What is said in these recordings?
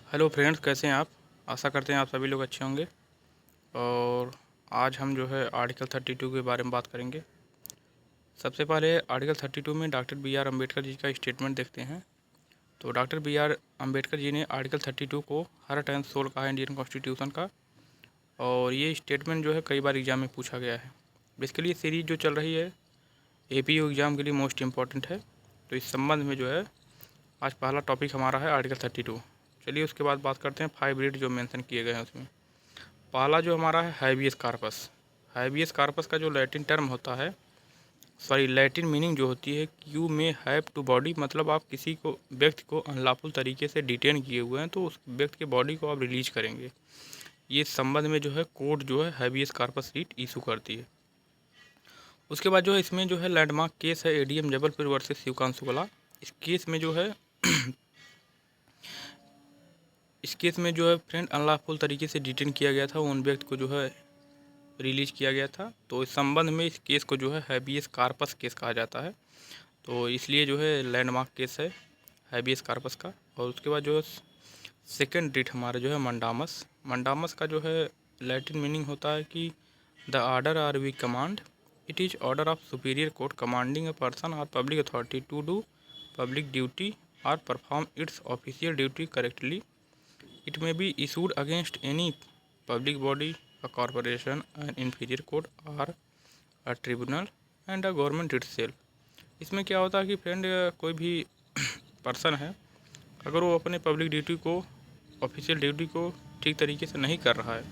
Hello friends, कैसे हैं आप। आशा करते हैं आप सभी लोग अच्छे होंगे। और आज हम जो है आर्टिकल 32 के बारे में बात करेंगे। सबसे पहले आर्टिकल 32 में doctor B are Ambedkar ji का स्टेटमेंट देखते हैं। तो doctor B are Ambedkar ji ने आर्टिकल 32 को 110 कहा है इंडियन कॉन्स्टिट्यूशन का। और ये स्टेटमेंट जो है कई बार एग्ज़ाम में पूछा गया है। बेसिकली ये सीरीज़ जो चल रही है APU एग्ज़ाम के लिए मोस्ट इम्पॉर्टेंट है। तो इस संबंध में जो है आज पहला टॉपिक हमारा है आर्टिकल 32। चलिए उसके बाद बात करते हैं 5 रीड जो मेंशन किए गए हैं उसमें। पहला जो हमारा है हैबियस कार्पस। हैबियस कार्पस का जो लैटिन टर्म होता है, लैटिन मीनिंग जो होती है you may have to body, मतलब आप किसी को व्यक्ति को अनलॉफुल तरीके से डिटेन किए हुए हैं तो उस व्यक्ति के बॉडी को आप रिलीज करेंगे। ये संबंध में जो है कोर्ट जो है हैबियस कार्पस रीट इशू करती है। उसके बाद जो है इसमें जो है लैंडमार्क केस है ADM जबलपुर वर्सेस शिवकांत शुक्ला। इस केस में जो है इस केस में जो है फ्रेंड अनलॉफुल तरीके से डिटेन किया गया था, उन व्यक्ति को जो है रिलीज किया गया था। तो इस संबंध में इस केस को जो है हैबियस कार्पस केस कहा जाता है। तो इसलिए जो है लैंडमार्क केस है हैबियस कार्पस का। और उसके बाद जो है सेकेंड रिट हमारा जो है मंडामस। मंडामस का जो है लैटिन मीनिंग होता है कि the order or we command, it is order of superior court commanding a person और public authority to do public duty और perform its official duty correctly. It may be issued against any public body, a corporation, an inferior court or a tribunal and a government itself। इसमें क्या होता है कि friend कोई भी person है, अगर वो अपने पब्लिक ड्यूटी को, ऑफिशियल ड्यूटी को ठीक तरीके से नहीं कर रहा है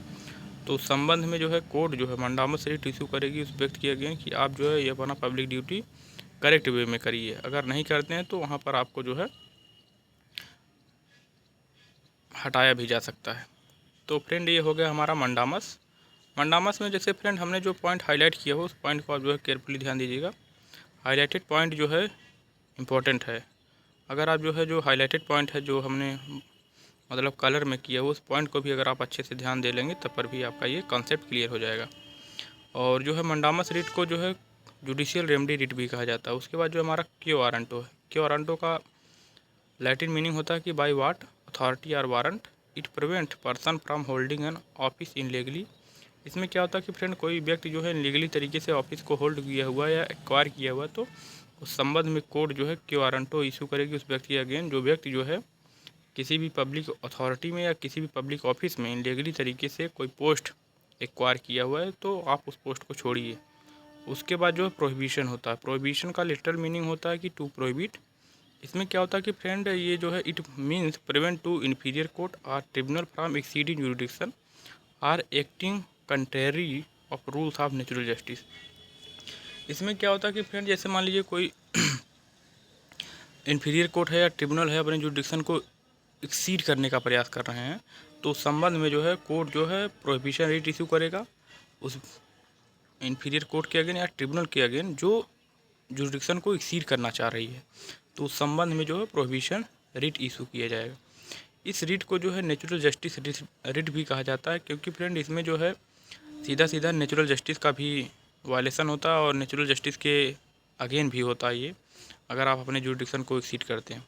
तो उस संबंध में जो है कोर्ट जो है मंडामस रिट इशू करेगी उस व्यक्ति के अगेंस्ट कि आप जो है ये अपना पब्लिक ड्यूटी करेक्ट वे में करिए। अगर नहीं करते हैं तो वहाँ पर आपको जो है हटाया भी जा सकता है। तो फ्रेंड ये हो गया हमारा मंडामस। मंडामस में जैसे फ्रेंड हमने जो पॉइंट हाईलाइट किया हो उस पॉइंट को आप जो है केयरफुली ध्यान दीजिएगा। हाईलाइटेड पॉइंट जो है इम्पोर्टेंट है। अगर आप जो है जो हाईलाइटेड पॉइंट है जो हमने मतलब कलर में किया हो उस पॉइंट को भी अगर आप अच्छे से ध्यान दे लेंगे तब पर भी आपका ये कॉन्सेप्ट क्लियर हो जाएगा। और जो है मंडामस रिट को जो है जुडिशियल रेमडी रिट भी कहा जाता है। उसके बाद जो हमारा क्यो वारंटो है, क्यो वारंटो का लैटिन मीनिंग होता है कि by what authority or warrant it prevent person from holding an office illegally. इसमें क्या होता है कि फ्रेंड कोई व्यक्ति जो है लीगली तरीके से ऑफिस को होल्ड किया हुआ या एक्वायर किया हुआ तो उस संबंध में कोर्ट जो है क्यो वारंटो इशू करेगी उस व्यक्ति के अगेन जो व्यक्ति जो है किसी भी पब्लिक अथॉरिटी में या किसी भी पब्लिक ऑफिस में इनलीगली तरीके से कोई पोस्ट एक्वायर किया हुआ है तो आप उस पोस्ट को छोड़िए। उसके बाद जो है प्रोहिबिशन होता है। प्रोहिबिशन का लिटरल मीनिंग होता है कि टू प्रोहिबिट। इसमें क्या होता है कि फ्रेंड ये जो है it means prevent to inferior court और tribunal from exceeding jurisdiction or acting contrary of rules of natural justice. इसमें क्या होता है कि फ्रेंड जैसे मान लीजिए कोई इन्फीरियर कोर्ट है या ट्रिब्यूनल है अपने जुरिडिक्शन को एक्सीड करने का प्रयास कर रहे हैं तो उस संबंध में जो है कोर्ट जो है प्रोहिबिशन रिट इशू करेगा उस इन्फीरियर कोर्ट के अगेन या ट्रिब्यूनल के अगेन जो जुरिडिक्शन को एक्सीड करना चाह रही है तो उस संबंध में जो है प्रोहिबिशन रिट इशू किया जाएगा। इस रिट को जो है नेचुरल जस्टिस रिट भी कहा जाता है क्योंकि फ्रेंड इसमें जो है सीधा सीधा नेचुरल जस्टिस का भी वायलेशन होता है और नेचुरल जस्टिस के अगेन भी होता है ये अगर आप अपने जुरिडिक्शन को एक्सीड करते हैं।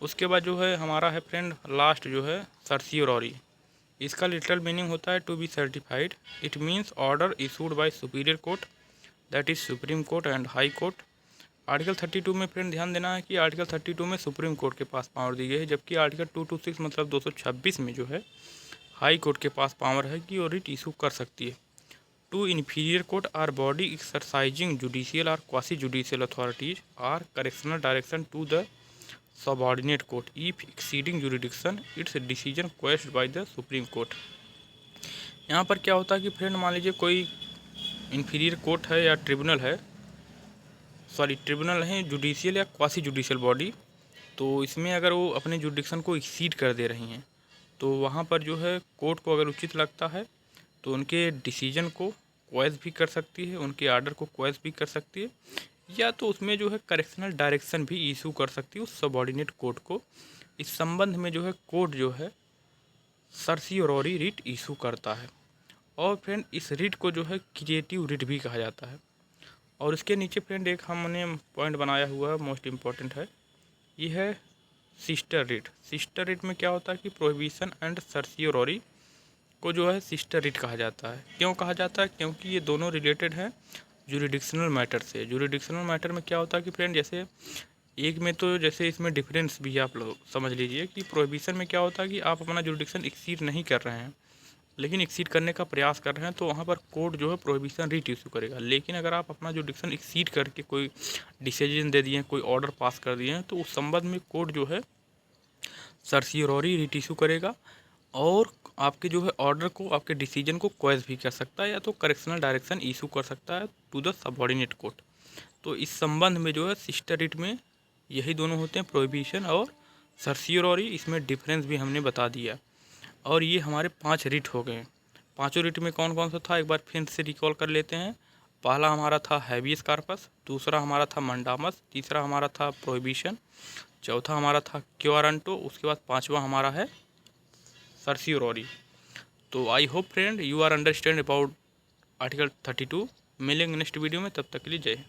उसके बाद जो है हमारा है फ्रेंड लास्ट जो है सर्सियोरॉरी। इसका लिटरल मीनिंग होता है to be certified. It means order issued by superior court that is supreme court and high court. Article 32 में फ्रेंड ध्यान देना है कि आर्टिकल 32 में सुप्रीम कोर्ट के पास पावर दी गई है जबकि आर्टिकल 226 मतलब 226 में जो है हाई कोर्ट के पास पावर है कि वो रिट इशू कर सकती है to inferior court or body exercising judicial और quasi judicial authorities or correctional direction to the subordinate court if exceeding jurisdiction its decision question by the supreme court. यहाँ पर क्या होता है कि फ्रेंड मान लीजिए कोई इन्फीरियर कोर्ट है या ट्रिब्यूनल है जुडिशियल या क्वासी जुडिशियल बॉडी। तो इसमें अगर वो अपने जुडिक्शन को एक्सीड कर दे रही हैं तो वहाँ पर जो है कोर्ट को अगर उचित लगता है तो उनके डिसीजन को क्वेश भी कर सकती है, उनके आर्डर को क्वेश भी कर सकती है या तो उसमें जो है करेक्शनल डायरेक्शन भी इशू कर सकती है उस सबऑर्डिनेट कोर्ट को। इस संबंध में जो है कोर्ट जो है सर्सियोरॉरी रिट इशू करता है। और फ्रेंड इस रिट को जो है क्रिएटिव रिट भी कहा जाता है। और इसके नीचे फ्रेंड एक हमने पॉइंट बनाया हुआ है मोस्ट इम्पॉर्टेंट है, ये है सिस्टर रिट में क्या होता है कि प्रोहिबिशन एंड सर्सियोररी को जो है सिस्टर रिट कहा जाता है। क्यों कहा जाता है? क्योंकि ये दोनों रिलेटेड हैं जुरिडिक्शनल मैटर से। जुरिडिक्शनल मैटर में क्या होता है कि फ्रेंड, जैसे एक में तो जैसे इसमें डिफरेंस भी आप लोग समझ लीजिए कि प्रोहिबिशन में क्या होता है कि आप अपना जुरिडिक्शन एक्सीड नहीं कर रहे हैं, लेकिन एक्सीड करने का प्रयास कर रहे हैं, तो वहाँ पर कोर्ट जो है प्रोहिबिशन रिट इशू करेगा। लेकिन अगर आप अपना जुरिडिक्शन एक्सीड करके कोई डिसीजन दे दिए हैं, कोई ऑर्डर पास कर दिए हैं, तो उस संबंध में कोर्ट जो है सर्सियोररी रिट इशू करेगा और आपके जो है ऑर्डर को, आपके डिसीजन को क्वेश भी कर सकता है या तो करेक्शनल डायरेक्शन इशू कर सकता है टू द सबऑर्डिनेट कोर्ट। तो इस संबंध में जो है सिस्टर रिट में यही दोनों होते हैं, प्रोहिबिशन और सर्सियोररी। इसमें डिफरेंस भी हमने बता दिया। और ये हमारे 5 रिट हो गए। पांचों रिट में कौन कौन सा था, एक बार फिर से रिकॉल कर लेते हैं। पहला हमारा था हैबियस कार्पस, दूसरा हमारा था मंडामस, तीसरा हमारा था प्रोहिबिशन, चौथा हमारा था क्यो वारंटो, उसके बाद पांचवा हमारा है सर्सियोररी। तो I hope friend you are understand about article 32। मिलेंगे नेक्स्ट वीडियो में, तब तक के लिए जय हिंद।